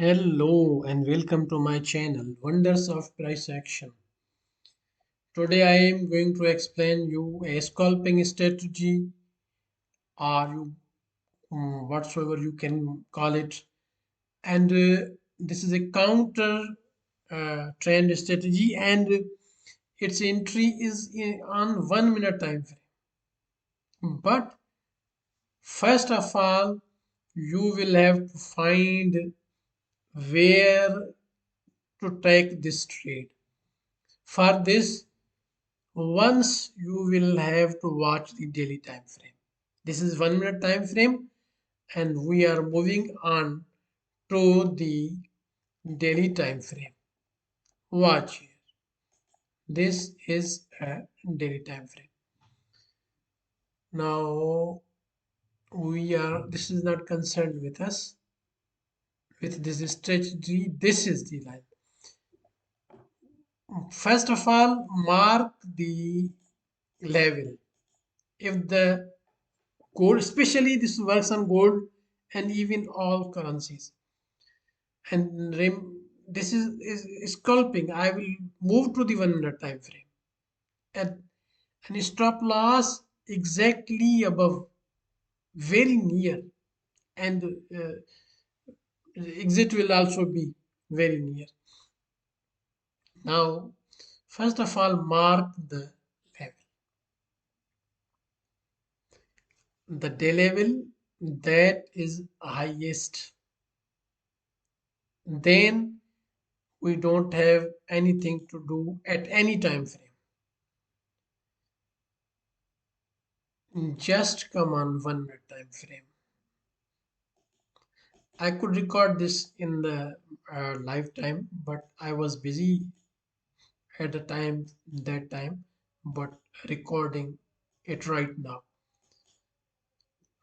Hello and welcome to my channel Wonders of Price Action. Today I am going to explain you a scalping strategy or whatsoever you can call it, and this is a counter trend strategy, and its entry is on 1 minute time frame. But first of all, you will have to find where to take this trade. For this, once you will have to watch the daily time frame. This is 1 minute time frame, and we are moving on to the daily time frame. Watch here. This is a daily time frame. Now this is not concerned with us with this strategy. This is the line. First of all, mark the level. If the gold, especially this works on gold and even all currencies, and this is scalping. I will move to the 1 minute time frame, and stop loss exactly above, very near, and exit will also be very near. Now first of all, mark the level, the day level that is highest. Then we don't have anything to do at any time frame. Just come on 1 minute time frame. I could record this in the lifetime, but I was busy at the time that time, but recording it right now.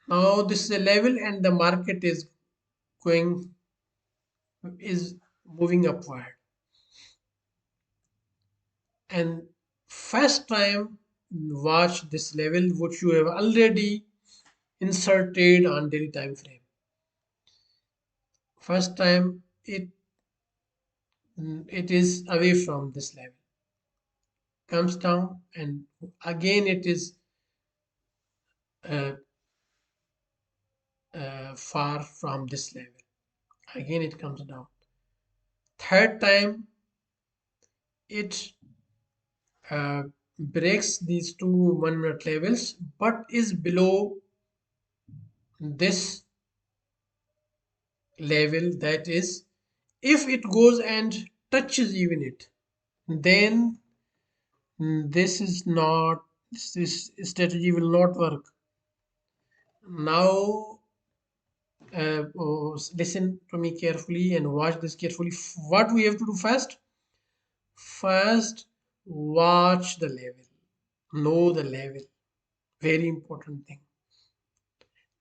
Now this is a level, and the market is moving upward. And first time, watch this level which you have already inserted on daily time frame. First time it is away from this level, comes down, and again it is uh, far from this level, again it comes down. Third time it breaks these two 1 minute levels but is below this level. That is, if it goes and touches even it, then this is not, this strategy will not work. Now listen to me carefully and watch this carefully. What we have to do first? First, watch the level, know the level, very important thing.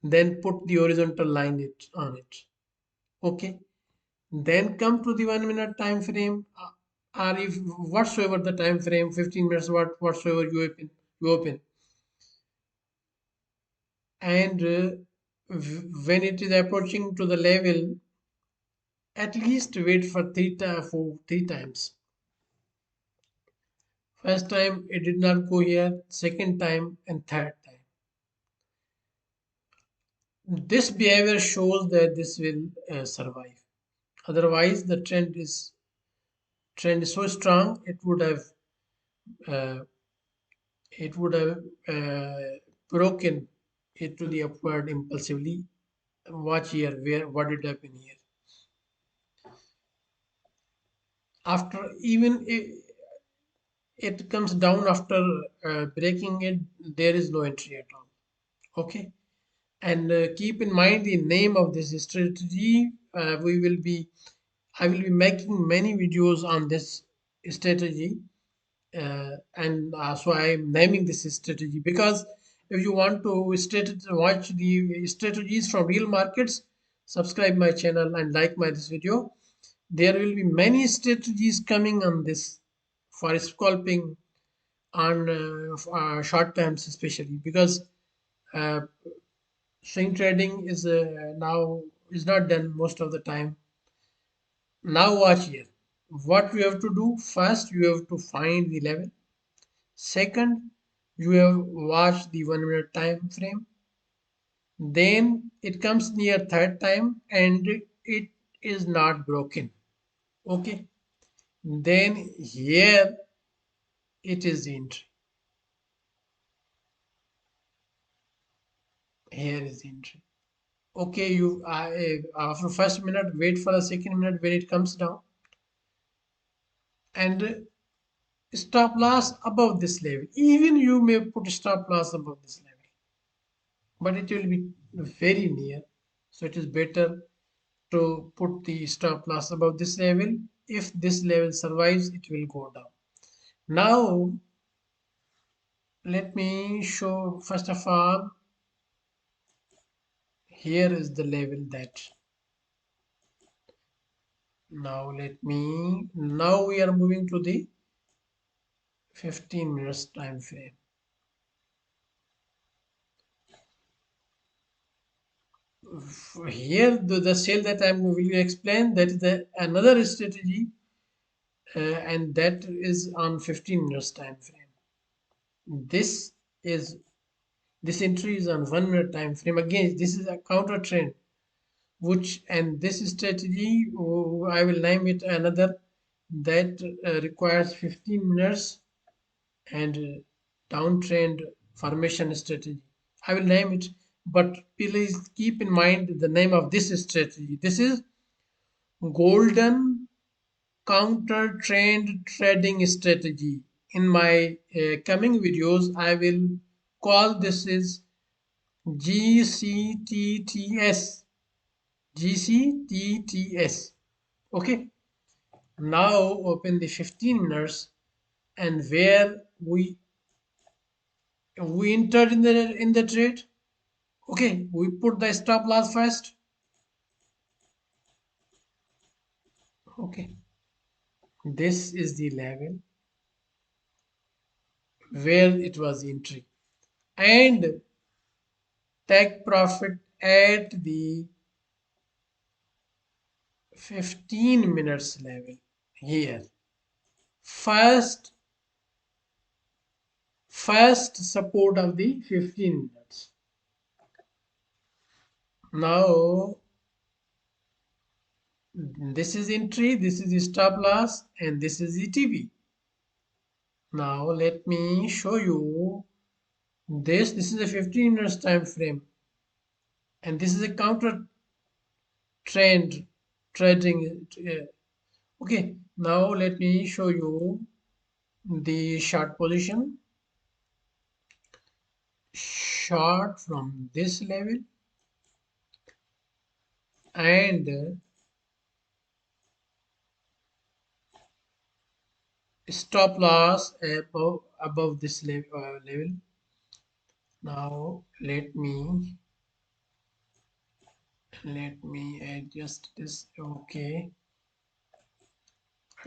Then put the horizontal line on it. Okay. Then come to the 1 minute time frame, or if whatsoever the time frame, 15 minutes, whatsoever you open, and when it is approaching to the level, at least wait for three times. First time it did not go here, second time and third time. This behavior shows that this will survive. Otherwise, the trend is so strong, uh, it would have broken it to the upward impulsively. Watch here, where what did happen here. After even it comes down after breaking it, there is no entry at all. Okay. And keep in mind the name of this strategy. I will be making many videos on this strategy, and so I am naming this strategy because if you want to watch the strategies from real markets, subscribe my channel and like my this video. There will be many strategies coming on this for scalping on short terms, especially because uh, swing trading is now is not done most of the time. Now watch here. What you have to do, first you have to find the level. Second, you have watched the 1 minute time frame. Then it comes near third time and it is not broken. Okay. Then here it is the entry. Here is the entry. Okay, you after first minute wait for the second minute when it comes down and stop loss above this level. Even you may put stop loss above this level, but it will be very near. So it is better to put the stop loss above this level. If this level survives, it will go down. Now let me show first of all, here is the level that now we are moving to the 15 minutes time frame. Here the sale that I'm will explain, that is the another strategy, and that is on 15 minutes time frame. This is this entry is on 1 minute time frame. Again, this is a counter trend, which and this strategy, I will name it another, that requires 15 minutes and downtrend formation strategy. I will name it, but please keep in mind the name of this strategy. This is golden counter trend trading strategy. In my coming videos, I will call this is GCTTS. GCTTS. Okay. Now open the 15 minutes and where we entered in the trade. Okay, we put the stop loss first. Okay, this is the level where it was entry and take profit at the 15 minutes level here. First, first support of the 15 minutes. Now this is entry, this is the stop loss, and this is the TB. Now let me show you this. This is a 15 minutes time frame, and this is a counter trend trading. Okay, now let me show you the short position. Short from this level and stop loss above this level. Now let me adjust this. Okay,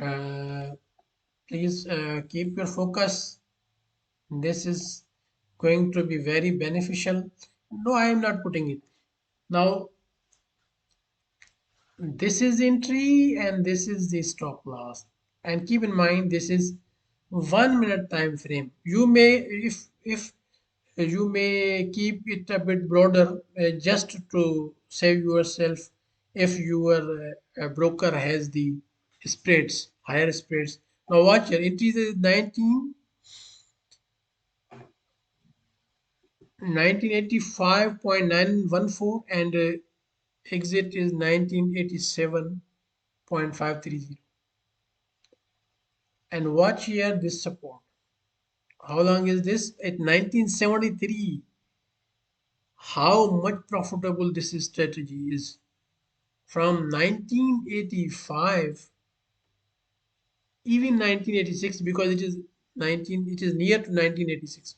uh, please keep your focus. This is going to be very beneficial. No, I am not putting it. Now this is entry and this is the stop loss. And keep in mind this is 1 minute time frame. You may if you may keep it a bit broader, just to save yourself if your broker has the spreads, higher spreads. Now watch here. It is 1985.914 and exit is 1987.530. And watch here this support. How long is this? At 1973. How much profitable this strategy is. From 1985, even 1986, because it is near to 1986.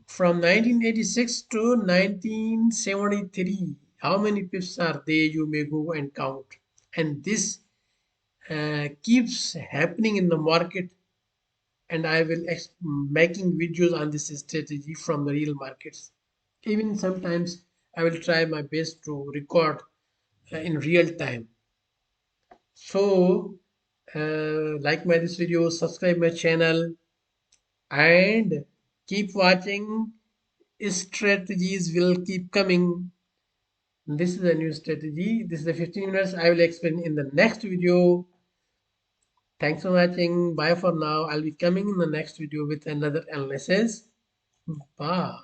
From 1986 to 1973, how many pips are there? You may go and count. And this keeps happening in the market, and I will making videos on this strategy from the real markets. Even sometimes I will try my best to record in real time. So like my this video, subscribe my channel, and keep watching. Strategies will keep coming. This is a new strategy. This is the 15 minutes. I will explain in the next video. Thanks for watching. Bye for now. I'll be coming in the next video with another analysis. Bye.